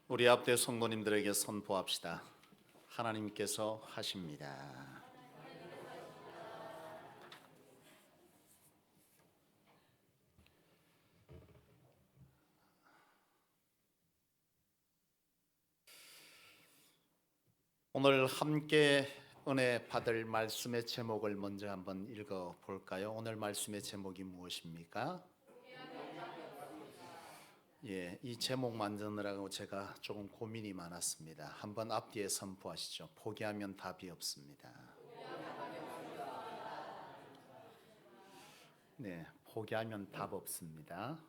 우리 앞에 성도님들에게 선포합시다. 하나님께서 하십니다. 오늘 함께 은혜 받을 말씀의 제목을 먼저 한번 읽어 볼까요? 오늘 말씀의 제목이 무엇입니까? 이 제목 만드느라고 제가 조금 고민이 많았습니다. 한번 앞뒤에 선포하시죠. 포기하면 답이 없습니다. 네, 포기하면 답 없습니다.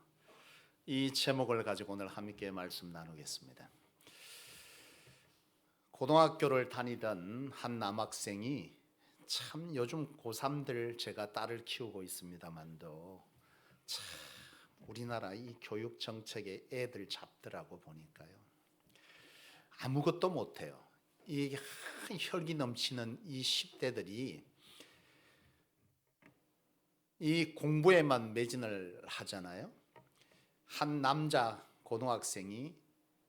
이 제목을 가지고 오늘 함께 말씀 나누겠습니다. 고등학교를 다니던 한 남학생이 참 요즘 고3들 제가 딸을 키우고 있습니다만도 참 우리나라 이 교육 정책에 애들 잡더라고 보니까요. 아무것도 못해요. 이 혈기 넘치는 이 10대들이 이 공부에만 매진을 하잖아요. 한 남자 고등학생이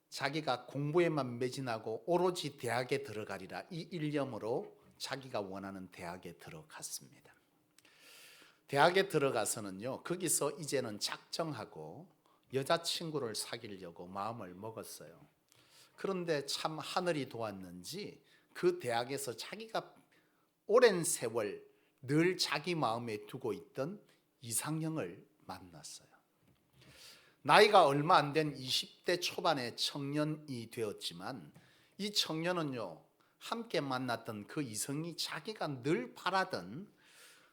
자기가 공부에만 매진하고 오로지 대학에 들어가리라 이 일념으로 자기가 원하는 대학에 들어갔습니다. 대학에 들어가서는요, 거기서 이제는 작정하고 여자친구를 사귀려고 마음을 먹었어요. 그런데 참 하늘이 도왔는지 그 대학에서 자기가 오랜 세월 늘 자기 마음에 두고 있던 이상형을 만났어요. 나이가 얼마 안 된 20대 초반의 청년이 되었지만 이 청년은요, 함께 만났던 그 이성이 자기가 늘 바라던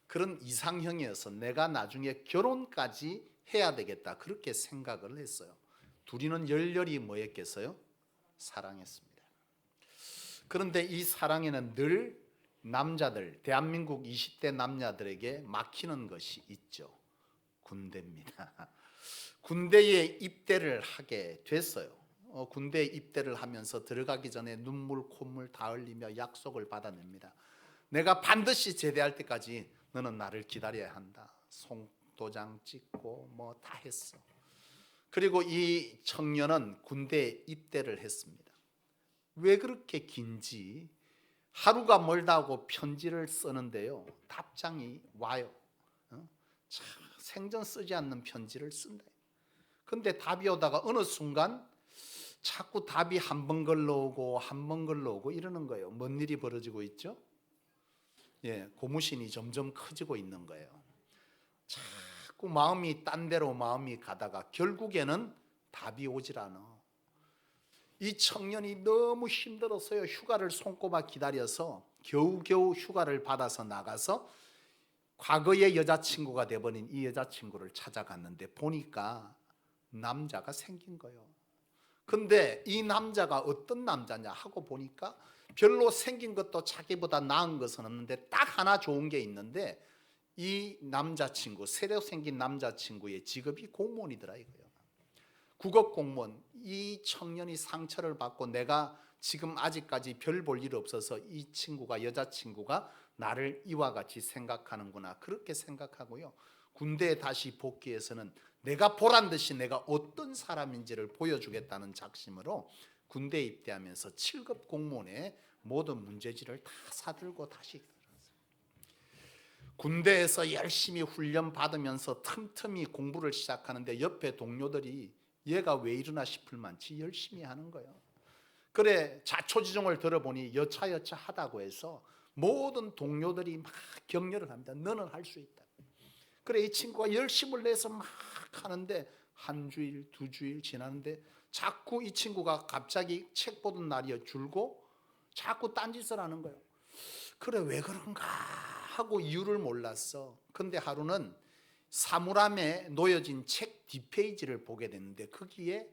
그런 이상형이어서 내가 나중에 결혼까지 해야 되겠다 그렇게 생각을 했어요. 둘이는 열렬히 뭐였겠어요? 사랑했습니다. 그런데 이 사랑에는 늘 남자들, 대한민국 20대 남자들에게 막히는 것이 있죠. 군대입니다. 군대에 입대를 하게 됐어요. 군대에 입대를 하면서 들어가기 전에 눈물 콧물 다 흘리며 약속을 받아냅니다. 내가 반드시 제대할 때까지 너는 나를 기다려야 한다. 송도장 찍고 뭐 다 했어. 그리고 이 청년은 군대에 입대를 했습니다. 왜 그렇게 긴지 하루가 멀다고 편지를 쓰는데요, 답장이 와요. 참, 생전 쓰지 않는 편지를 쓴다. 근데 답이 오다가 어느 순간 자꾸 답이 한 번 걸러오고 한 번 걸러오고 이러는 거예요. 뭔 일이 벌어지고 있죠? 고무신이 점점 커지고 있는 거예요. 자꾸 마음이 딴 데로 마음이 가다가 결국에는 답이 오질 않아. 이 청년이 너무 힘들었어요. 휴가를 손꼽아 기다려서 겨우겨우 휴가를 받아서 나가서 과거의 여자친구가 돼버린 이 여자친구를 찾아갔는데 보니까 남자가 생긴 거예요. 근데 이 남자가 어떤 남자냐 하고 보니까 별로 생긴 것도 자기보다 나은 것은 없는데 딱 하나 좋은 게 있는데 이 남자친구, 새로 생긴 남자친구의 직업이 공무원이더라 이거예요. 국업 공무원. 이 청년이 상처를 받고 내가 지금 아직까지 별 볼 일 없어서 이 친구가, 여자친구가 나를 이와 같이 생각하는구나 그렇게 생각하고요, 군대에 다시 복귀해서는 내가 보란 듯이 내가 어떤 사람인지를 보여주겠다는 작심으로 군대에 입대하면서 7급 공무원의 모든 문제지를 다 사들고 다시 군대에서 열심히 훈련 받으면서 틈틈이 공부를 시작하는데 옆에 동료들이 얘가 왜 이러나 싶을 만치 열심히 하는 거예요. 그래 자초지종을 들어보니 여차여차하다고 해서 모든 동료들이 막 격려를 합니다. 너는 할 수 있다. 그래 이 친구가 열심을 내서 막 하는데 한 주일 두 주일 지나는데 자꾸 이 친구가 갑자기 책 보던 날이 줄고 자꾸 딴짓을 하는 거예요. 그래 왜 그런가 하고 이유를 몰랐어. 근데 하루는 사물함에 놓여진 책 뒷페이지를 보게 됐는데 거기에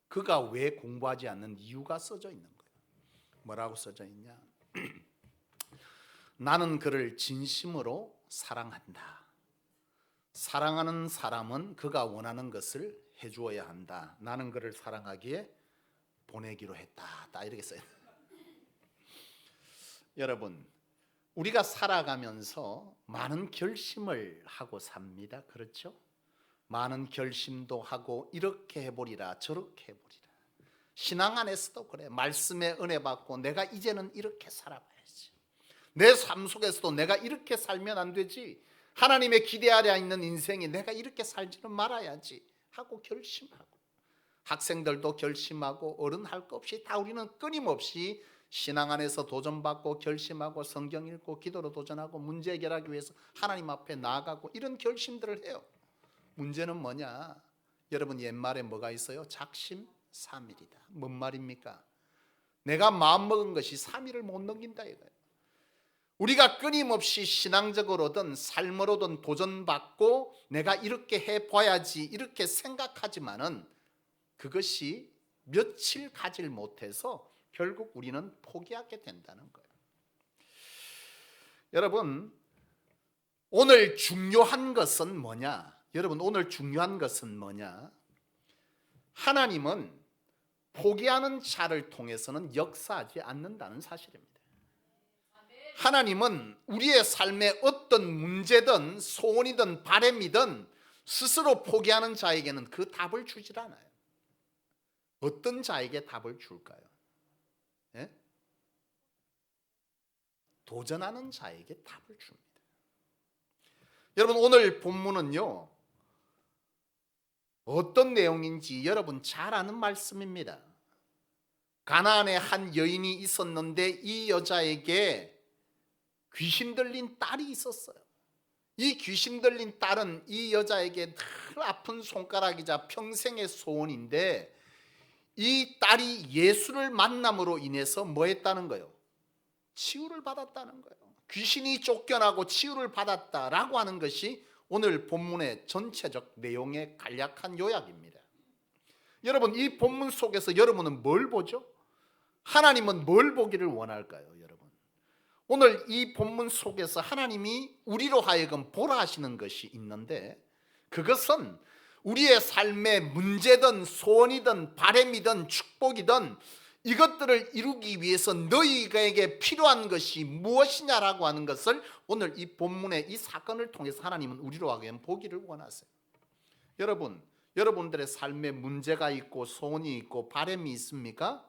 그가 왜 공부하지 않는 이유가 써져 있는 거예요. 뭐라고 써져 있냐? 나는 그를 진심으로 사랑한다. 사랑하는 사람은 그가 원하는 것을 해주어야 한다. 나는 그를 사랑하기에 보내기로 했다. 딱 이렇게 써요. 여러분, 우리가 살아가면서 많은 결심을 하고 삽니다. 그렇죠? 많은 결심도 하고 이렇게 해보리라 저렇게 해보리라 신앙 안에서도 그래. 말씀에 은혜 받고 내가 이제는 이렇게 살아봐야지. 내 삶 속에서도 내가 이렇게 살면 안 되지. 하나님의 기대 아래 있는 인생이 내가 이렇게 살지는 말아야지 하고 결심하고, 학생들도 결심하고, 어른 할 것 없이 다 우리는 끊임없이 신앙 안에서 도전받고 결심하고, 성경 읽고 기도로 도전하고, 문제 해결하기 위해서 하나님 앞에 나아가고, 이런 결심들을 해요. 문제는 뭐냐? 여러분, 옛말에 뭐가 있어요? 작심삼일이다. 뭔 말입니까? 내가 마음먹은 것이 3일을 못 넘긴다 이거예요. 우리가 끊임없이 신앙적으로든 삶으로든 도전받고 내가 이렇게 해봐야지 이렇게 생각하지만은 그것이 며칠 가질 못해서 결국 우리는 포기하게 된다는 거예요. 여러분, 오늘 중요한 것은 뭐냐? 여러분, 오늘 중요한 것은 뭐냐? 하나님은 포기하는 자를 통해서는 역사하지 않는다는 사실입니다. 하나님은 우리의 삶에 어떤 문제든 소원이든 바람이든 스스로 포기하는 자에게는 그 답을 주질 않아요. 어떤 자에게 답을 줄까요? 예? 도전하는 자에게 답을 줍니다. 여러분, 오늘 본문은요, 어떤 내용인지 여러분 잘 아는 말씀입니다. 가나안에 한 여인이 있었는데 이 여자에게 귀신 들린 딸이 있었어요. 이 귀신 들린 딸은 이 여자에게 늘 아픈 손가락이자 평생의 소원인데, 이 딸이 예수를 만남으로 인해서 뭐 했다는 거예요? 치유를 받았다는 거예요. 귀신이 쫓겨나고 치유를 받았다라고 하는 것이 오늘 본문의 전체적 내용의 간략한 요약입니다. 여러분, 이 본문 속에서 여러분은 뭘 보죠? 하나님은 뭘 보기를 원할까요, 여러분? 오늘 이 본문 속에서 하나님이 우리로 하여금 보라 하시는 것이 있는데, 그것은 우리의 삶의 문제든 소원이든 바람이든 축복이든 이것들을 이루기 위해서 너희에게 필요한 것이 무엇이냐라고 하는 것을 오늘 이 본문의 이 사건을 통해서 하나님은 우리로 하여금 보기를 원하세요. 여러분, 여러분들의 삶에 문제가 있고 소원이 있고 바람이 있습니까?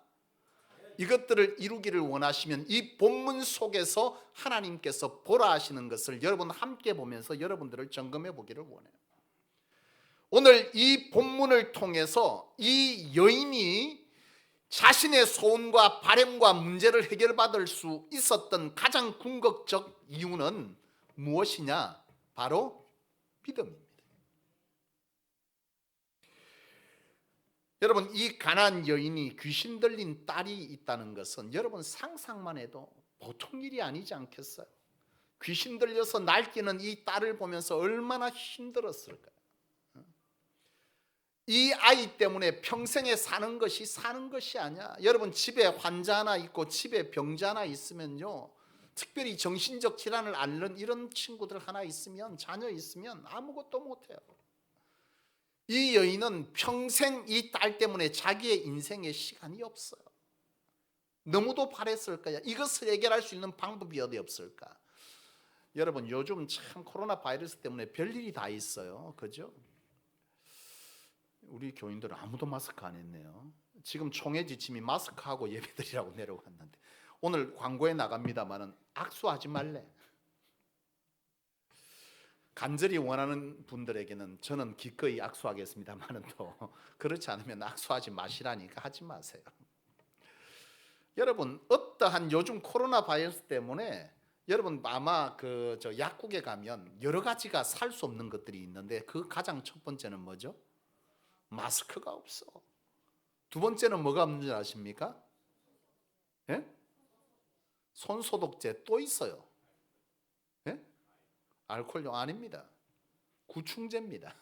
이것들을 이루기를 원하시면 이 본문 속에서 하나님께서 보라 하시는 것을 여러분 함께 보면서 여러분들을 점검해 보기를 원해요. 오늘 이 본문을 통해서 이 여인이 자신의 소원과 바람과 문제를 해결받을 수 있었던 가장 궁극적 이유는 무엇이냐? 바로 믿음입니다. 여러분, 이 가나안 여인이 귀신 들린 딸이 있다는 것은 여러분 상상만 해도 보통 일이 아니지 않겠어요? 귀신 들려서 날뛰는 이 딸을 보면서 얼마나 힘들었을까요? 이 아이 때문에 평생에 사는 것이 아니야. 여러분, 집에 환자 하나 있고 집에 병자 하나 있으면요, 특별히 정신적 질환을 앓는 이런 친구들 하나 있으면, 자녀 있으면 아무것도 못해요. 이 여인은 평생 이 딸 때문에 자기의 인생에 시간이 없어요. 너무도 바랬을 거야. 이것을 해결할 수 있는 방법이 어디 없을까? 여러분, 요즘 참 코로나 바이러스 때문에 별일이 다 있어요. 그죠? 우리 교인들은 아무도 마스크 안 했네요. 지금 총회 지침이 마스크하고 예배드리라고 내려갔는데 오늘 광고에 나갑니다마는 악수하지 말래. 간절히 원하는 분들에게는 저는 기꺼이 악수하겠습니다마는 또 그렇지 않으면 악수하지 마시라니까 하지 마세요. 여러분, 어떠한 요즘 코로나 바이러스 때문에 여러분 아마 저 약국에 가면 여러 가지가 살 수 없는 것들이 있는데 그 가장 첫 번째는 뭐죠? 마스크가 없어. 두 번째는 뭐가 없는 줄 아십니까? 예? 손소독제 또 있어요. 예? 알코올용 아닙니다. 구충제입니다.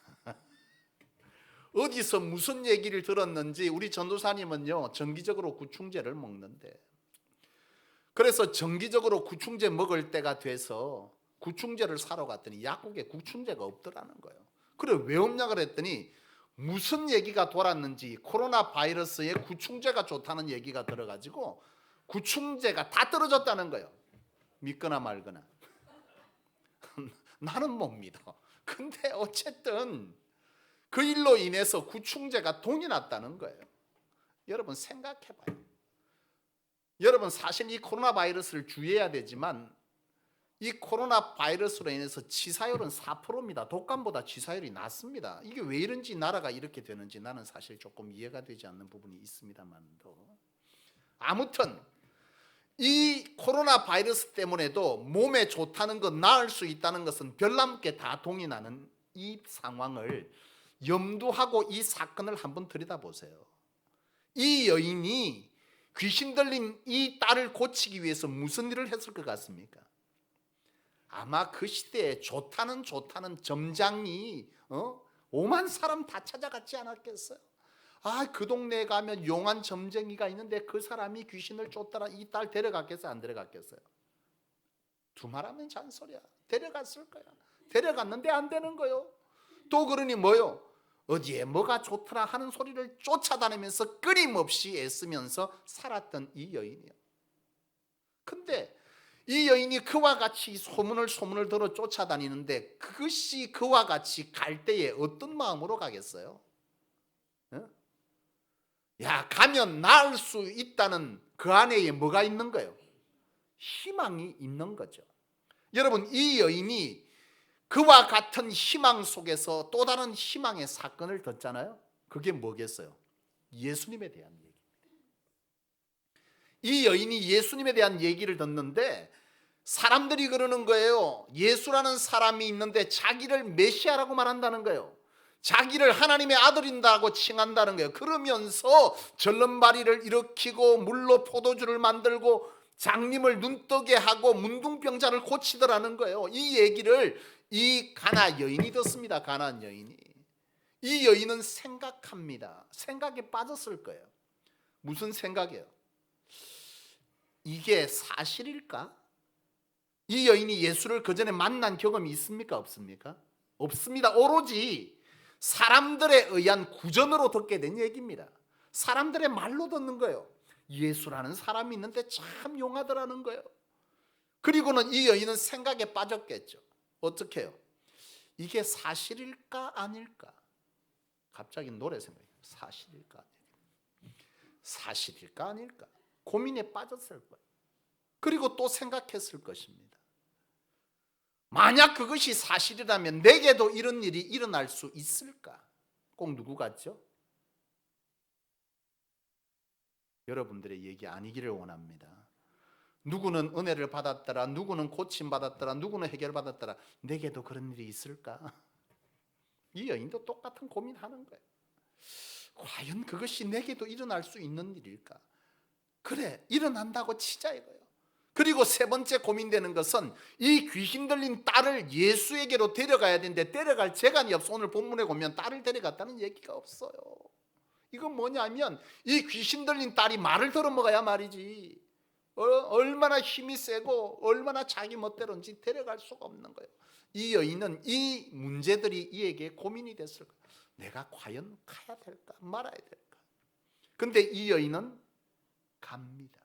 어디서 무슨 얘기를 들었는지 우리 전도사님은요, 정기적으로 구충제를 먹는데, 그래서 정기적으로 구충제 먹을 때가 돼서 구충제를 사러 갔더니 약국에 구충제가 없더라는 거예요. 그래, 왜 없냐 그랬더니 무슨 얘기가 돌았는지 코로나 바이러스에 구충제가 좋다는 얘기가 들어가지고 구충제가 다 떨어졌다는 거예요. 믿거나 말거나. 나는 못 믿어. 근데 어쨌든 그 일로 인해서 구충제가 동이 났다는 거예요. 여러분 생각해 봐요. 여러분 사실 이 코로나 바이러스를 주의해야 되지만 이 코로나 바이러스로 인해서 치사율은 4%입니다. 독감보다 치사율이 낮습니다. 이게 왜 이런지 나라가 이렇게 되는지 나는 사실 조금 이해가 되지 않는 부분이 있습니다만도, 아무튼 이 코로나 바이러스 때문에도 몸에 좋다는 것, 나을 수 있다는 것은 별남께 다 동의하는 이 상황을 염두하고 이 사건을 한번 들여다보세요. 이 여인이 귀신 들린 이 딸을 고치기 위해서 무슨 일을 했을 것 같습니까? 아마 그 시대에 좋다는 점장이 오만 사람 다 찾아갔지 않았겠어요? 그 동네에 가면 용한 점쟁이가 있는데 그 사람이 귀신을 쫓더라, 이 딸 데려갔겠어요? 안 데려갔겠어요? 두말하면 잔소리야. 데려갔을 거야. 데려갔는데 안 되는 거요. 또 그러니 뭐요? 어디에 뭐가 좋더라 하는 소리를 쫓아다니면서 끊임없이 애쓰면서 살았던 이 여인이요. 근데 이 여인이 그와 같이 소문을 들어 쫓아다니는데 그것이 그와 같이 갈 때에 어떤 마음으로 가겠어요? 가면 나을 수 있다는 그 안에 뭐가 있는 거예요? 희망이 있는 거죠. 여러분, 이 여인이 그와 같은 희망 속에서 또 다른 희망의 사건을 듣잖아요. 그게 뭐겠어요? 예수님에 대한 얘기입니다. 이 여인이 예수님에 대한 얘기를 듣는데 사람들이 그러는 거예요. 예수라는 사람이 있는데 자기를 메시아라고 말한다는 거예요. 자기를 하나님의 아들인다고 칭한다는 거예요. 그러면서 절름발이를 일으키고 물로 포도주를 만들고 장님을 눈뜨게 하고 문둥병자를 고치더라는 거예요. 이 얘기를 이 가나 여인이 듣습니다. 가나안 여인이. 이 여인은 생각합니다. 생각에 빠졌을 거예요. 무슨 생각이에요? 이게 사실일까? 이 여인이 예수를 그전에 만난 경험이 있습니까? 없습니까? 없습니다. 오로지 사람들에 의한 구전으로 듣게 된 얘기입니다. 사람들의 말로 듣는 거예요. 예수라는 사람이 있는데 참 용하더라는 거예요. 그리고는 이 여인은 생각에 빠졌겠죠. 어떻게 해요? 이게 사실일까 아닐까? 갑자기 노래 생각해요. 사실일까 아닐까? 사실일까 아닐까? 고민에 빠졌을 거예요. 그리고 또 생각했을 것입니다. 만약 그것이 사실이라면 내게도 이런 일이 일어날 수 있을까? 꼭 누구 같죠? 여러분들의 얘기 아니기를 원합니다. 누구는 은혜를 받았더라, 누구는 고침받았더라, 누구는 해결받았더라. 내게도 그런 일이 있을까? 이 여인도 똑같은 고민하는 거예요. 과연 그것이 내게도 일어날 수 있는 일일까? 그래, 일어난다고 치자 이거예요. 그리고 세 번째 고민되는 것은 이 귀신 들린 딸을 예수에게로 데려가야 되는데 데려갈 재간이 없어. 오늘 본문에 보면 딸을 데려갔다는 얘기가 없어요. 이건 뭐냐면 이 귀신 들린 딸이 말을 들어먹어야 말이지, 얼마나 힘이 세고 얼마나 자기 멋대로인지 데려갈 수가 없는 거예요. 이 여인은 이 문제들이 이에게 고민이 됐을 거예요. 내가 과연 가야 될까 말아야 될까? 근데 이 여인은 갑니다.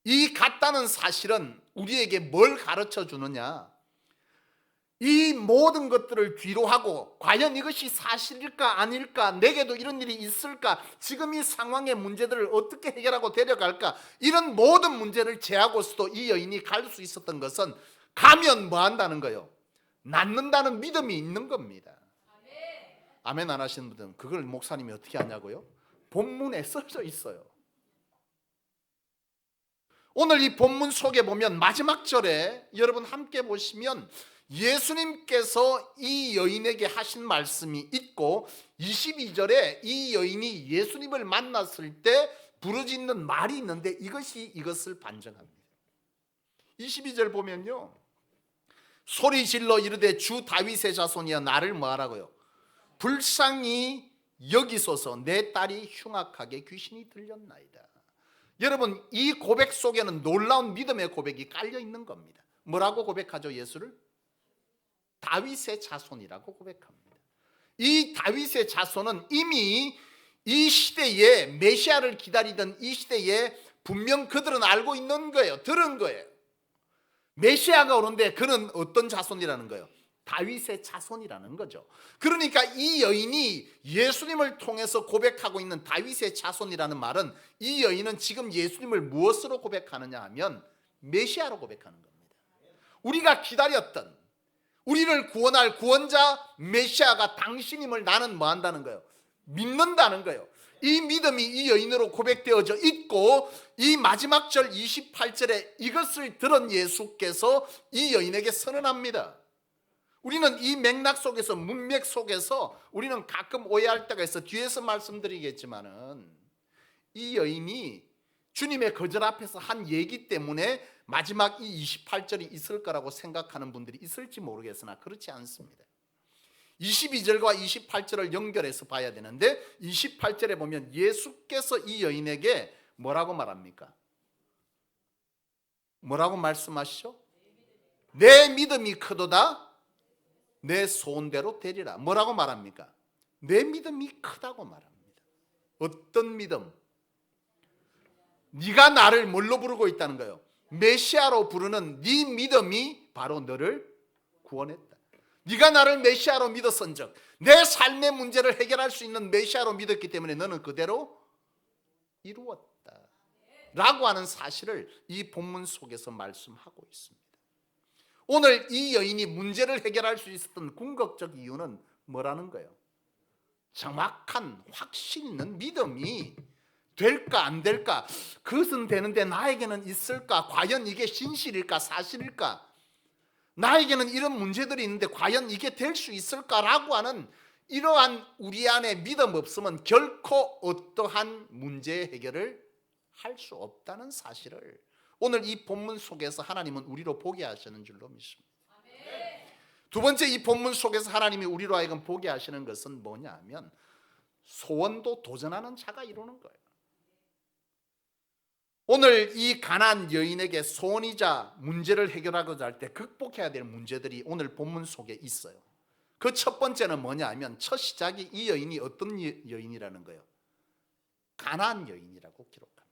이 갔다는 사실은 우리에게 뭘 가르쳐 주느냐? 이 모든 것들을 뒤로 하고 과연 이것이 사실일까 아닐까? 내게도 이런 일이 있을까? 지금 이 상황의 문제들을 어떻게 해결하고 데려갈까? 이런 모든 문제를 제하고서도 이 여인이 갈 수 있었던 것은 가면 뭐 한다는 거예요? 낫는다는 믿음이 있는 겁니다. 아멘 안 하시는 분들은 그걸 목사님이 어떻게 하냐고요? 본문에 써져 있어요. 오늘 이 본문 속에 보면 마지막 절에 여러분 함께 보시면 예수님께서 이 여인에게 하신 말씀이 있고 22절에 이 여인이 예수님을 만났을 때 부르짖는 말이 있는데 이것을 반증합니다. 22절 보면요, 소리 질러 이르되 주 다윗의 자손이여 나를 뭐하라고요? 불쌍히 여기소서. 내 딸이 흉악하게 귀신이 들렸나이다. 여러분, 이 고백 속에는 놀라운 믿음의 고백이 깔려 있는 겁니다. 뭐라고 고백하죠? 예수를 다윗의 자손이라고 고백합니다. 이 다윗의 자손은 이미 이 시대에 메시아를 기다리던 이 시대에 분명 그들은 알고 있는 거예요. 들은 거예요. 메시아가 오는데 그는 어떤 자손이라는 거예요? 다윗의 자손이라는 거죠. 그러니까 이 여인이 예수님을 통해서 고백하고 있는 다윗의 자손이라는 말은, 이 여인은 지금 예수님을 무엇으로 고백하느냐 하면 메시아로 고백하는 겁니다. 우리가 기다렸던, 우리를 구원할 구원자 메시아가 당신임을 나는 뭐 한다는 거예요? 믿는다는 거예요. 이 믿음이 이 여인으로 고백되어져 있고, 이 마지막 절 28절에 이것을 들은 예수께서 이 여인에게 선언합니다. 우리는 이 맥락 속에서, 문맥 속에서 우리는 가끔 오해할 때가 있어. 뒤에서 말씀드리겠지만은, 이 여인이 주님의 거절 앞에서 한 얘기 때문에 마지막 이 28절이 있을 거라고 생각하는 분들이 있을지 모르겠으나 그렇지 않습니다. 22절과 28절을 연결해서 봐야 되는데, 28절에 보면 예수께서 이 여인에게 뭐라고 말합니까? 뭐라고 말씀하시죠? 내 믿음이 크도다 내 소원대로 되리라. 뭐라고 말합니까? 내 믿음이 크다고 말합니다. 어떤 믿음? 네가 나를 뭘로 부르고 있다는 거예요? 메시아로 부르는 네 믿음이 바로 너를 구원했다. 네가 나를 메시아로 믿었은즉, 내 삶의 문제를 해결할 수 있는 메시아로 믿었기 때문에 너는 그대로 이루었다 라고 하는 사실을 이 본문 속에서 말씀하고 있습니다. 오늘 이 여인이 문제를 해결할 수 있었던 궁극적 이유는 뭐라는 거예요? 정확한 확신 있는 믿음이 될까 안 될까, 그것은 되는데 나에게는 있을까, 과연 이게 진실일까 사실일까, 나에게는 이런 문제들이 있는데 과연 이게 될 수 있을까라고 하는 이러한 우리 안에 믿음 없으면 결코 어떠한 문제 해결을 할 수 없다는 사실을 오늘 이 본문 속에서 하나님은 우리로 보게 하시는 줄로 믿습니다. 두 번째, 이 본문 속에서 하나님이 우리로 하여금 보게 하시는 것은 뭐냐 하면, 소원도 도전하는 자가 이루는 거예요. 오늘 이 가나안 여인에게 소원이자 문제를 해결하고자 할 때 극복해야 될 문제들이 오늘 본문 속에 있어요. 그 첫 번째는 뭐냐 하면, 첫 시작이 이 여인이 어떤 여인이라는 거예요? 가나안 여인이라고 기록합니다.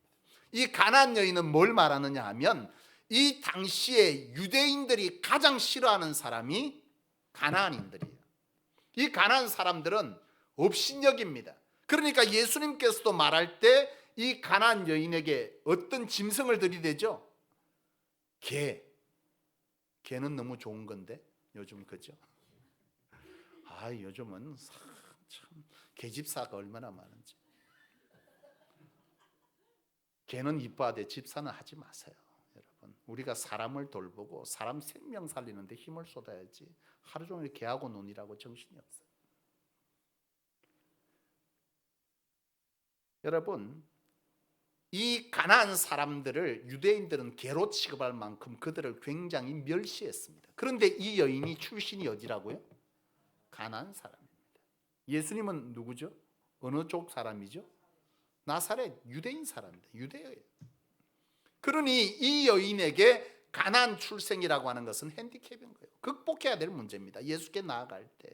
이 가나안 여인은 뭘 말하느냐 하면, 이 당시에 유대인들이 가장 싫어하는 사람이 가나안인들이에요. 이 가나안 사람들은 업신여깁니다. 그러니까 예수님께서도 말할 때 이 가나안 여인에게 어떤 짐승을 들이대죠? 개는 너무 좋은 건데 요즘, 그죠? 요즘은 참 개집사가 얼마나 많은지. 개는 이뻐하되 집사는 하지 마세요. 여러분, 우리가 사람을 돌보고 사람 생명 살리는데 힘을 쏟아야지 하루 종일 개하고 논이라고 정신이 없어요. 여러분, 이 가나안 사람들을 유대인들은 개로 취급할 만큼 그들을 굉장히 멸시했습니다. 그런데 이 여인이 출신이 어디라고요? 가나안 사람입니다. 예수님은 누구죠? 어느 쪽 사람이죠? 나사렛 유대인 사람입니다. 유대예요. 그러니 이 여인에게 가나안 출생이라고 하는 것은 핸디캡인 거예요. 극복해야 될 문제입니다. 예수께 나아갈 때.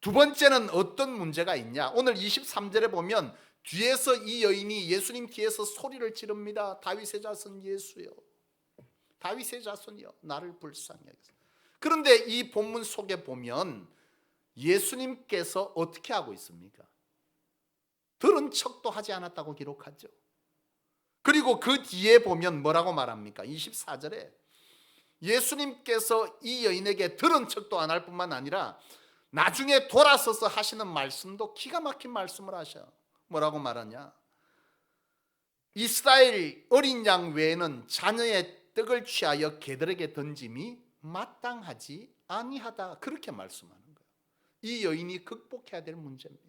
두 번째는 어떤 문제가 있냐? 오늘 23절에 보면 뒤에서 이 여인이 예수님 뒤에서 소리를 지릅니다. 다윗의 자손 예수여, 다윗의 자손이여, 나를 불쌍히 여기소서. 그런데 이 본문 속에 보면 예수님께서 어떻게 하고 있습니까? 들은 척도 하지 않았다고 기록하죠. 그리고 그 뒤에 보면 뭐라고 말합니까? 24절에 예수님께서 이 여인에게 들은 척도 안 할 뿐만 아니라 나중에 돌아서서 하시는 말씀도 기가 막힌 말씀을 하셔요. 뭐라고 말하냐? 이스라엘 어린 양 외에는 자녀의 떡을 취하여 개들에게 던짐이 마땅하지 아니하다, 그렇게 말씀하는 거예요. 이 여인이 극복해야 될 문제입니다.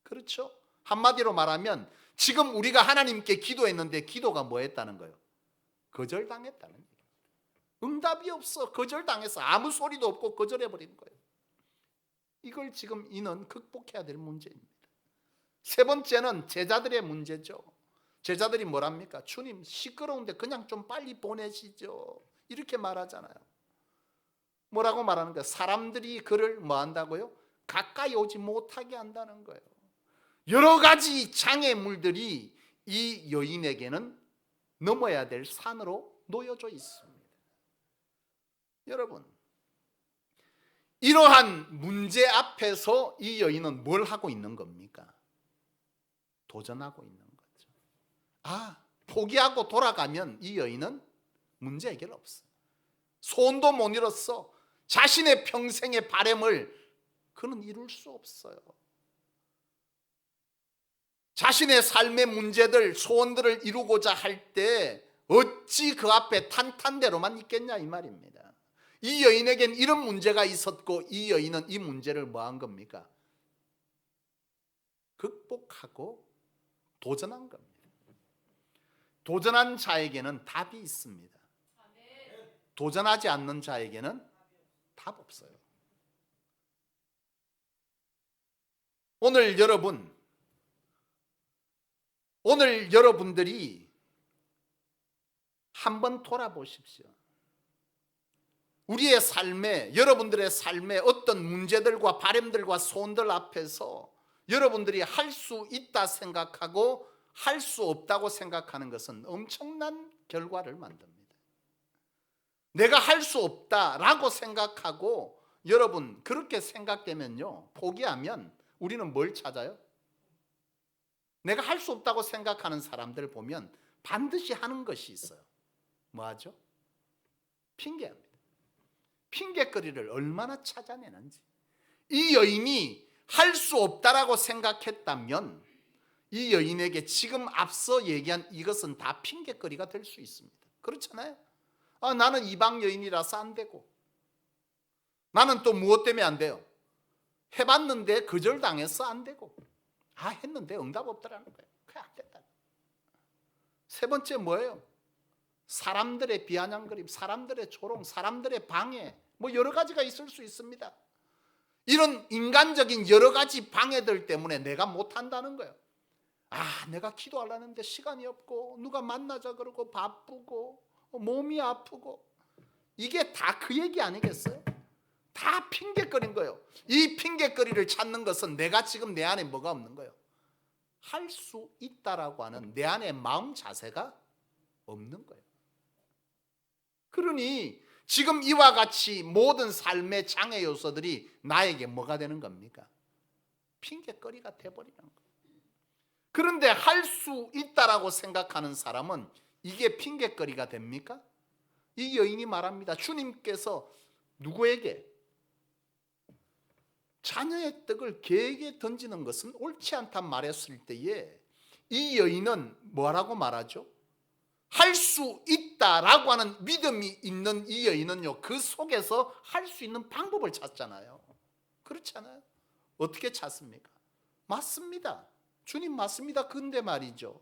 그렇죠? 한마디로 말하면 지금 우리가 하나님께 기도했는데 기도가 뭐 했다는 거예요? 거절당했다는 얘기예요. 응답이 없어. 거절당해서 아무 소리도 없고 거절해버린 거예요. 이걸 지금 이는 극복해야 될 문제입니다. 세 번째는 제자들의 문제죠. 제자들이 뭐랍니까? 주님, 시끄러운데 그냥 좀 빨리 보내시죠, 이렇게 말하잖아요. 뭐라고 말하는 거예요? 사람들이 그를 뭐 한다고요? 가까이 오지 못하게 한다는 거예요. 여러 가지 장애물들이 이 여인에게는 넘어야 될 산으로 놓여져 있습니다. 여러분, 이러한 문제 앞에서 이 여인은 뭘 하고 있는 겁니까? 도전하고 있는 거죠. 포기하고 돌아가면 이 여인은 문제 해결 없어. 소원도 못 이뤘어. 자신의 평생의 바람을 그는 이룰 수 없어요. 자신의 삶의 문제들, 소원들을 이루고자 할 때 어찌 그 앞에 탄탄대로만 있겠냐 이 말입니다. 이 여인에겐 이런 문제가 있었고 이 여인은 이 문제를 뭐 한 겁니까? 극복하고 도전한 겁니다. 도전한 자에게는 답이 있습니다. 도전하지 않는 자에게는 답 없어요. 오늘 여러분들이 한번 돌아보십시오. 우리의 삶에, 여러분들의 삶에 어떤 문제들과 바람들과 소원들 앞에서 여러분들이 할 수 있다 생각하고 할 수 없다고 생각하는 것은 엄청난 결과를 만듭니다. 내가 할 수 없다라고 생각하고 여러분 그렇게 생각되면요, 포기하면 우리는 뭘 찾아요? 내가 할 수 없다고 생각하는 사람들 보면 반드시 하는 것이 있어요. 뭐 하죠? 핑계합니다. 핑계거리를 얼마나 찾아내는지. 이 여인이 할 수 없다라고 생각했다면 이 여인에게 지금 앞서 얘기한 이것은 다 핑계거리가 될 수 있습니다. 그렇잖아요. 나는 이방 여인이라서 안 되고, 나는 또 무엇 때문에 안 돼요? 해봤는데 거절당해서 안 되고, 했는데 응답 없더라는 거예요. 그게 안 된다. 세 번째 뭐예요? 사람들의 비아냥거림, 사람들의 조롱, 사람들의 방해, 뭐 여러 가지가 있을 수 있습니다. 이런 인간적인 여러 가지 방해들 때문에 내가 못한다는 거예요. 내가 기도하려는데 시간이 없고, 누가 만나자 그러고 바쁘고, 몸이 아프고, 이게 다 그 얘기 아니겠어요? 다 핑계거리인 거예요. 이 핑계거리를 찾는 것은 내가 지금 내 안에 뭐가 없는 거예요? 할 수 있다라고 하는 내 안에 마음 자세가 없는 거예요. 그러니 지금 이와 같이 모든 삶의 장애 요소들이 나에게 뭐가 되는 겁니까? 핑계거리가 돼버리는 거예요. 그런데 할 수 있다라고 생각하는 사람은 이게 핑계거리가 됩니까? 이 여인이 말합니다. 주님께서 누구에게? 자녀의 떡을 개에게 던지는 것은 옳지 않단 말했을 때에 이 여인은 뭐라고 말하죠? 할 수 있다라고 하는 믿음이 있는 이 여인은요, 그 속에서 할 수 있는 방법을 찾잖아요. 그렇지 않아요? 어떻게 찾습니까? 맞습니다. 주님 맞습니다. 근데 말이죠,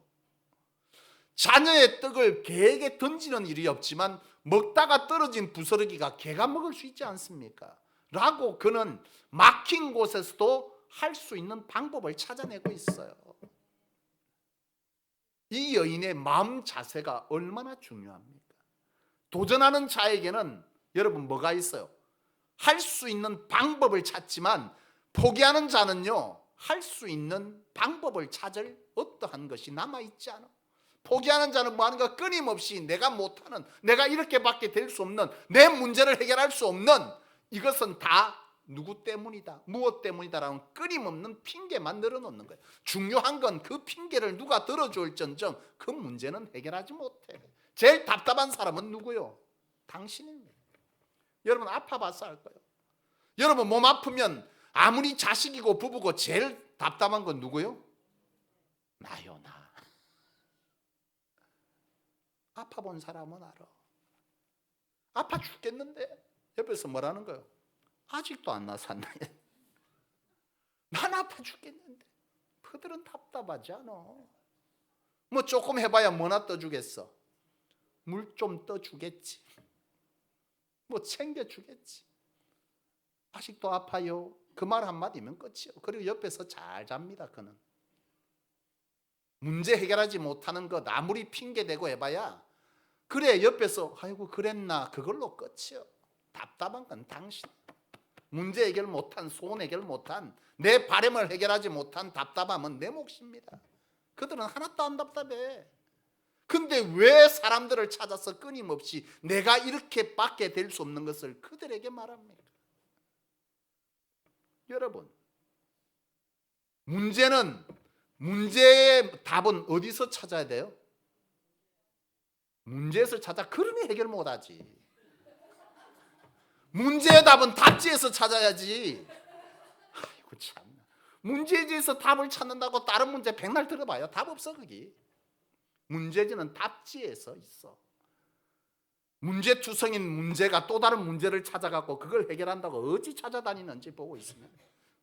자녀의 떡을 개에게 던지는 일이 없지만 먹다가 떨어진 부스러기가 개가 먹을 수 있지 않습니까? 라고 그는 막힌 곳에서도 할 수 있는 방법을 찾아내고 있어요. 이 여인의 마음 자세가 얼마나 중요합니까? 도전하는 자에게는 여러분 뭐가 있어요? 할 수 있는 방법을 찾지만 포기하는 자는요, 할 수 있는 방법을 찾을 어떠한 것이 남아있지 않아. 포기하는 자는 뭐 하는 가 끊임없이 내가 못하는, 내가 이렇게밖에 될 수 없는, 내 문제를 해결할 수 없는, 이것은 다 누구 때문이다, 무엇 때문이다라는 끊임없는 핑계만 늘어놓는 거예요. 중요한 건 그 핑계를 누가 들어줄전정 그 문제는 해결하지 못해. 제일 답답한 사람은 누구요? 당신입니다. 여러분 아파봐서 알 거예요. 여러분 몸 아프면 아무리 자식이고 부부고 제일 답답한 건 누구요? 나요, 나. 아파본 사람은 알아. 아파 죽겠는데 옆에서 뭐라는 거예요? 아직도 안 나섰나? 난 아파 죽겠는데. 그들은 답답하지 않아. 뭐 조금 해봐야 뭐나 떠주겠어? 물 좀 떠주겠지. 뭐 챙겨주겠지. 아직도 아파요. 그 말 한마디면 끝이요. 그리고 옆에서 잘 잡니다. 그는 문제 해결하지 못하는 것 아무리 핑계대고 해봐야 그래 옆에서 아이고 그랬나 그걸로 끝이요. 답답한 건 당신. 문제 해결 못한, 소원 해결 못한, 내 바람을 해결하지 못한 답답함은 내 몫입니다. 그들은 하나도 안 답답해. 근데 왜 사람들을 찾아서 끊임없이 내가 이렇게밖에 될 수 없는 것을 그들에게 말합니까? 여러분, 문제의 답은 어디서 찾아야 돼요? 문제에서 찾아. 그러니 해결 못하지. 문제의 답은 답지에서 찾아야지. 아이고 참. 문제지에서 답을 찾는다고 다른 문제 백날 들어봐요. 답 없어 거기. 문제지는 답지에서 있어. 문제투성인 문제가 또 다른 문제를 찾아갖고 그걸 해결한다고 어찌 찾아다니는지 보고 있으면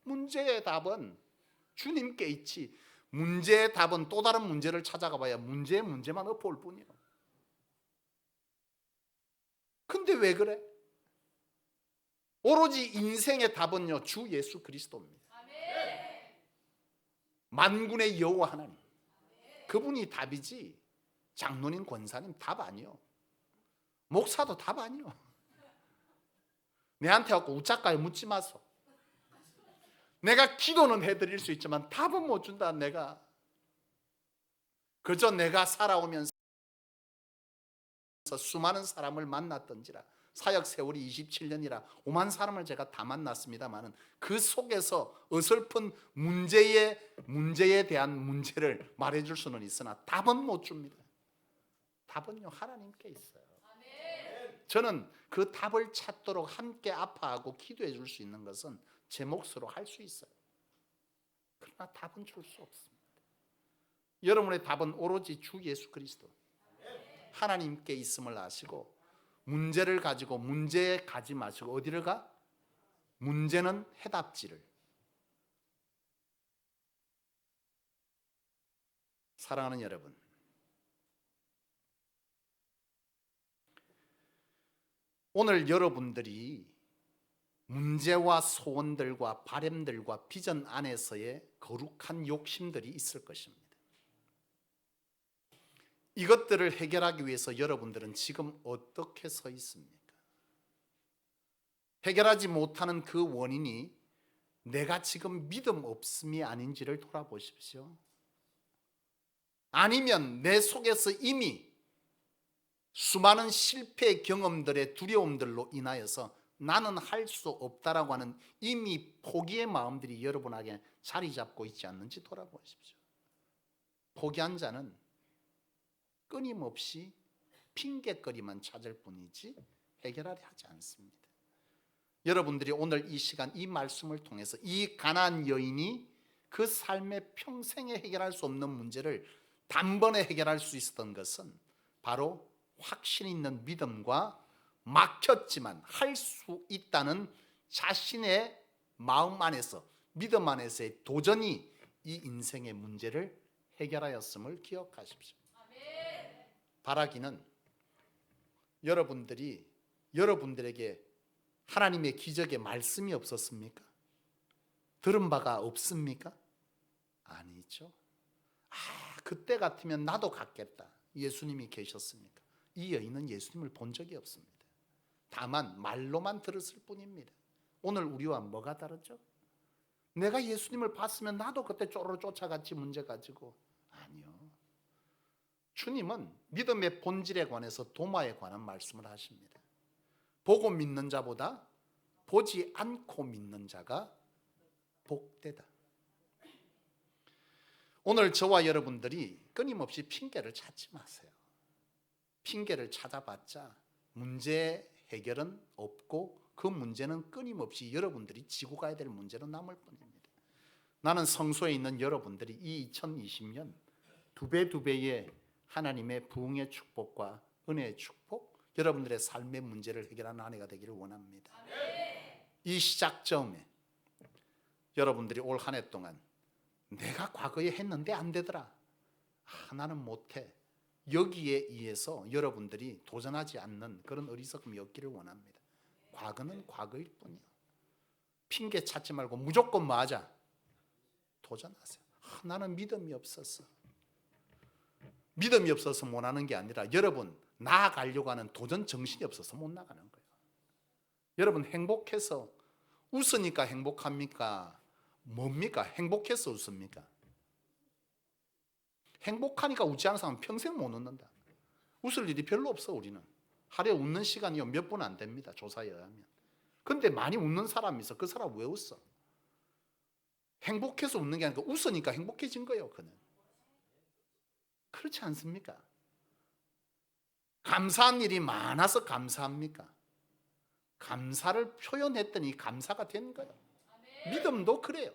문제의 답은 주님께 있지. 문제의 답은 또 다른 문제를 찾아가 봐야 문제만 엎어올 뿐이야. 근데 왜 그래? 오로지 인생의 답은요, 주 예수 그리스도입니다. 만군의 여호와 하나님, 그분이 답이지 장로님 권사님 답 아니요. 목사도 답 아니요. 내한테 와서 우짜까지 묻지 마소. 내가 기도는 해드릴 수 있지만 답은 못 준다. 내가 그저 내가 살아오면서 수많은 사람을 만났던지라, 사역 세월이 27년이라 5만 사람을 제가 다 만났습니다만은 그 속에서 어설픈 문제에 대한 문제를 말해줄 수는 있으나 답은 못 줍니다. 답은요 하나님께 있어요. 저는 그 답을 찾도록 함께 아파하고 기도해 줄 수 있는 것은 제 몫으로 할 수 있어요. 그러나 답은 줄 수 없습니다. 여러분의 답은 오로지 주 예수 그리스도 하나님께 있음을 아시고, 문제를 가지고 문제에 가지 마시고 어디를 가? 문제는 해답지를. 사랑하는 여러분, 오늘 여러분들이 문제와 소원들과 바램들과 비전 안에서의 거룩한 욕심들이 있을 것입니다. 이것들을 해결하기 위해서 여러분들은 지금 어떻게 서 있습니까? 해결하지 못하는 그 원인이 내가 지금 믿음 없음이 아닌지를 돌아보십시오. 아니면 내 속에서 이미 수많은 실패 경험들의 두려움들로 인하여서 나는 할 수 없다라고 하는 이미 포기의 마음들이 여러분에게 자리 잡고 있지 않는지 돌아보십시오. 포기한 자는 끊임없이 핑계거리만 찾을 뿐이지 해결하려 하지 않습니다. 여러분들이 오늘 이 시간 이 말씀을 통해서 이 가나안 여인이 그 삶의 평생에 해결할 수 없는 문제를 단번에 해결할 수 있었던 것은 바로 확신 있는 믿음과 막혔지만 할 수 있다는 자신의 마음 안에서, 믿음 안에서의 도전이 이 인생의 문제를 해결하였음을 기억하십시오. 바라기는 여러분들에게 하나님의 기적의 말씀이 없었습니까? 들은 바가 없습니까? 아니죠. 그때 같으면 나도 갔겠다. 예수님이 계셨으니까. 이 여인은 예수님을 본 적이 없습니다. 다만 말로만 들었을 뿐입니다. 오늘 우리와 뭐가 다르죠? 내가 예수님을 봤으면 나도 그때 쪼르르 쫓아갔지 문제 가지고. 아니요. 주님은 믿음의 본질에 관해서 도마에 관한 말씀을 하십니다. 보고 믿는 자보다 보지 않고 믿는 자가 복되다. 오늘 저와 여러분들이 끊임없이 핑계를 찾지 마세요. 핑계를 찾아봤자 문제 해결은 없고 그 문제는 끊임없이 여러분들이 지고 가야 될 문제로 남을 뿐입니다. 나는 성소에 있는 여러분들이 이 2020년 두 배의 하나님의 부흥의 축복과 은혜의 축복, 여러분들의 삶의 문제를 해결하는 한 해가 되기를 원합니다. 이 시작점에 여러분들이 올 한 해 동안 내가 과거에 했는데 안 되더라, 나는 못해, 여기에 의해서 여러분들이 도전하지 않는 그런 어리석음이 없기를 원합니다. 과거는 과거일 뿐이야. 핑계 찾지 말고 무조건 뭐 하자? 도전하세요. 나는 믿음이 없었어. 믿음이 없어서 못 하는 게 아니라 여러분 나아가려고 하는 도전 정신이 없어서 못 나가는 거예요. 여러분 행복해서 웃으니까 행복합니까? 뭡니까? 행복해서 웃습니까? 행복하니까 웃지 않는 사람은 평생 못 웃는다. 웃을 일이 별로 없어. 우리는 하루에 웃는 시간이 몇 분 안 됩니다, 조사에 의하면. 근데 많이 웃는 사람이 있어. 그 사람 왜 웃어? 행복해서 웃는 게 아니고 웃으니까 행복해진 거예요. 그는 그렇지 않습니까? 감사한 일이 많아서 감사합니까? 감사를 표현했더니 감사가 된 거예요. 믿음도 그래요.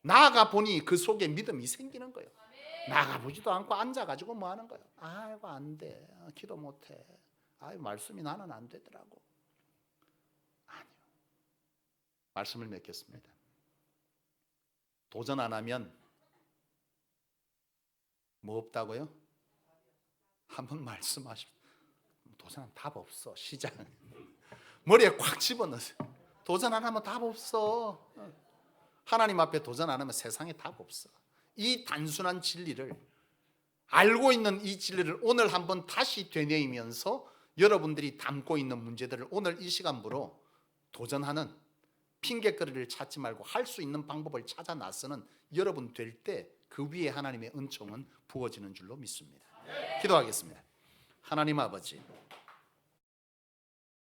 나아가 보니 그 속에 믿음이 생기는 거예요. 나가 보지도 않고 앉아가지고 뭐 하는 거예요? 아이고 안 돼, 기도 못해. 아이고 말씀이 나는 안 되더라고. 아니요. 말씀을 맺겠습니다. 도전 안 하면 뭐 없다고요? 한번 말씀하시면 도전은 답 없어. 시작. 머리에 꽉 집어넣으세요. 도전 안 하면 답 없어. 하나님 앞에 도전 안 하면 세상에 답 없어. 이 단순한 진리를 알고 있는 이 진리를 오늘 한번 다시 되뇌이면서 여러분들이 담고 있는 문제들을 오늘 이 시간부로 도전하는 핑계거리를 찾지 말고 할 수 있는 방법을 찾아 나서는 여러분 될 때 그 위에 하나님의 은총은 부어지는 줄로 믿습니다. 기도하겠습니다. 하나님 아버지,